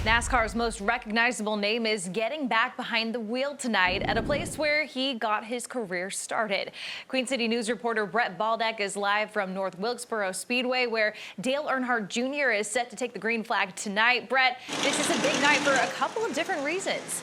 NASCAR's most recognizable name is getting back behind the wheel tonight at a place where he got his career started. Queen City News reporter Brett Baldeck is live from North Wilkesboro Speedway, where Dale Earnhardt Jr. is set to take the green flag tonight. Brett, this is a big night for a couple of different reasons.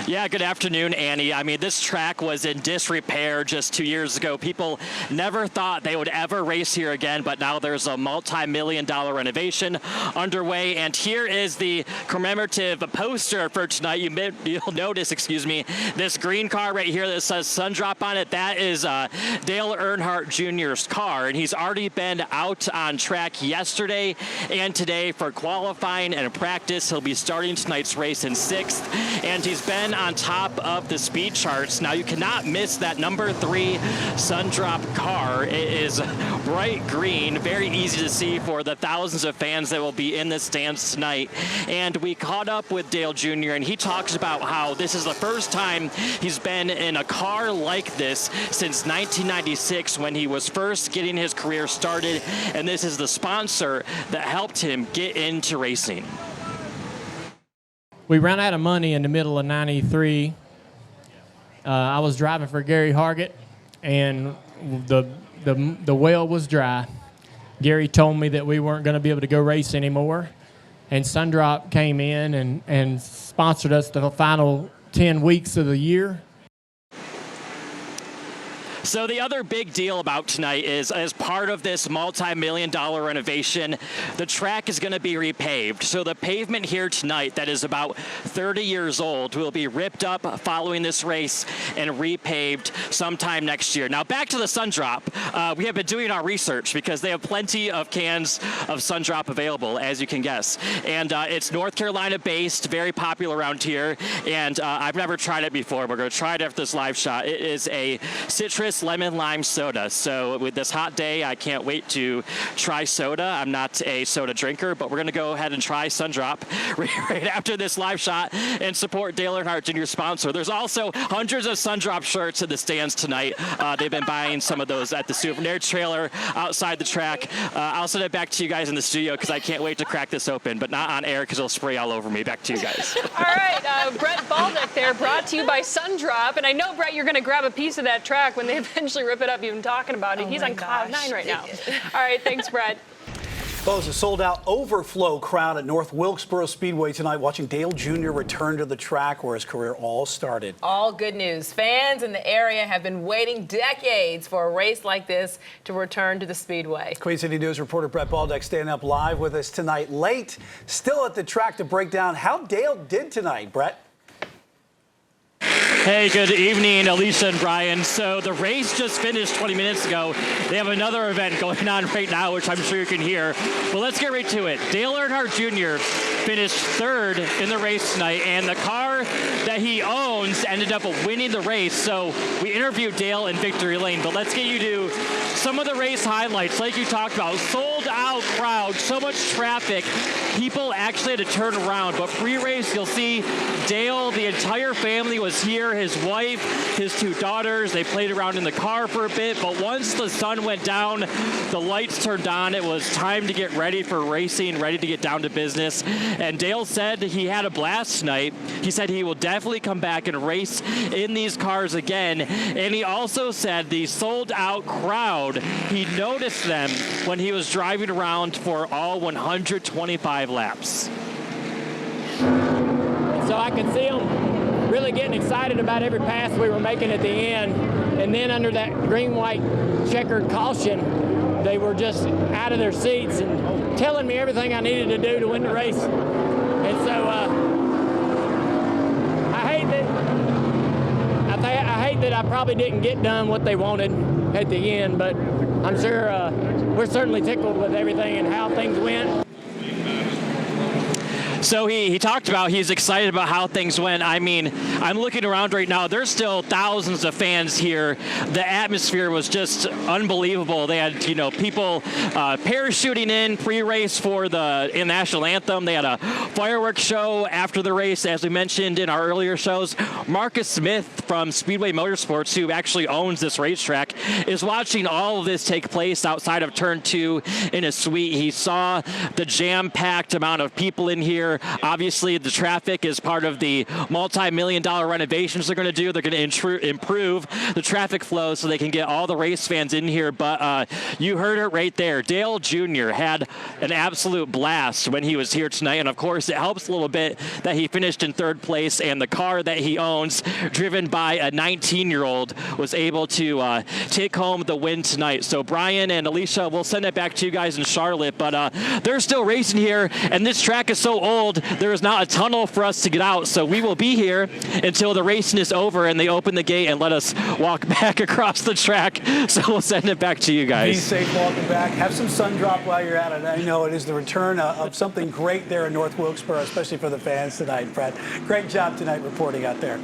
Yeah, good afternoon, Annie. I mean, this track was in disrepair just 2 years ago. People never thought they would ever race here again, but now there's a multi-million-dollar renovation underway. And here is the commemorative poster for tonight. You'll notice, this green car right here that says Sundrop on it. That is Dale Earnhardt Jr.'s car, and he's already been out on track yesterday and today for qualifying and practice. He'll be starting tonight's race in 6th, and he's been on top of the speed charts. Now, you cannot miss that number 3 Sundrop car. It is bright green, very easy to see for the thousands of fans that will be in the stands tonight. And we caught up with Dale Jr., and he talks about how this is the first time he's been in a car like this since 1996, when he was first getting his career started, and this is the sponsor that helped him get into racing. We ran out of money in the middle of '93. I was driving for Gary Hargett, and the well was dry. Gary told me that we weren't going to be able to go race anymore, and Sundrop came in and sponsored us the final 10 weeks of the year. So the other big deal about tonight is, as part of this multi-million-dollar renovation, the track is going to be repaved. So the pavement here tonight, that is about 30 years old, will be ripped up following this race and repaved sometime next year. Now, back to the Sundrop. We have been doing our research because they have plenty of cans of Sundrop available, as you can guess. And it's North Carolina-based, very popular around here. And I've never tried it before. We're going to try it after this live shot. It is a citrus lemon lime soda. So with this hot day, I can't wait to try soda. I'm not a soda drinker, but we're going to go ahead and try Sundrop right after this live shot and support Dale Earnhardt Jr.'s sponsor. There's also hundreds of Sundrop shirts in the stands tonight. They've been buying some of those at the souvenir trailer outside the track. I'll send it back to you guys in the studio because I can't wait to crack this open, but not on air because it'll spray all over me. Back to you guys. All right, Brett Baldeck there, brought to you by Sundrop. And I know, Brett, you're going to grab a piece of that track when they eventually rip it up. You've been talking about it. He's on cloud 9 right now. All right, thanks, Brett. Well, it's a sold-out overflow crowd at North Wilkesboro Speedway tonight, watching Dale Jr. return to the track where his career all started. All good news. Fans in the area have been waiting decades for a race like this to return to the Speedway. Queen City News reporter Brett Baldeck staying up live with us tonight, late, still at the track to break down how Dale did tonight. Brett? Hey, good evening, Alicia and Brian. So the race just finished 20 minutes ago. They have another event going on right now, which I'm sure you can hear. Well, let's get right to it. Dale Earnhardt Jr. finished 3rd in the race tonight, and the car that he owns ended up winning the race. So we interviewed Dale in Victory Lane, but let's get you to some of the race highlights. Like you talked about, sold out crowd, so much traffic. People actually had to turn around, but pre-race, you'll see Dale, the entire family was here, his wife, his 2 daughters. They played around in the car for a bit, but once the sun went down, the lights turned on. It was time to get ready for racing, ready to get down to business. And Dale said he had a blast tonight. He said he will definitely come back and race in these cars again. And he also said the sold-out crowd, he noticed them when he was driving around for all 125 laps. So I could see them really getting excited about every pass we were making at the end. And then under that green-white checkered caution, they were just out of their seats and telling me everything I needed to do to win the race. And so I hate that I probably didn't get done what they wanted at the end, but I'm sure we're certainly tickled with everything and how things went. So he talked about he's excited about how things went. I mean, I'm looking around right now. There's still thousands of fans here. The atmosphere was just unbelievable. They had, people parachuting in pre-race for the national anthem. They had a fireworks show after the race, as we mentioned in our earlier shows. Marcus Smith from Speedway Motorsports, who actually owns this racetrack, is watching all of this take place outside of Turn 2 in a suite. He saw the jam-packed amount of people in here. Obviously, the traffic is part of the multi-million-dollar renovations they're going to do. They're going to improve the traffic flow so they can get all the race fans in here. But you heard it right there. Dale Jr. had an absolute blast when he was here tonight. And, of course, it helps a little bit that he finished in third place, and the car that he owns, driven by a 19-year-old, was able to take home the win tonight. So, Brian and Alicia, we'll send it back to you guys in Charlotte. But they're still racing here, and this track is so old, there is not a tunnel for us to get out. So we will be here until the racing is over and they open the gate and let us walk back across the track. So we'll send it back to you guys. Be safe walking back. Have some sun drop while you're at it. I know it is the return of something great there in North Wilkesboro, especially for the fans tonight, Brett. Great job tonight reporting out there.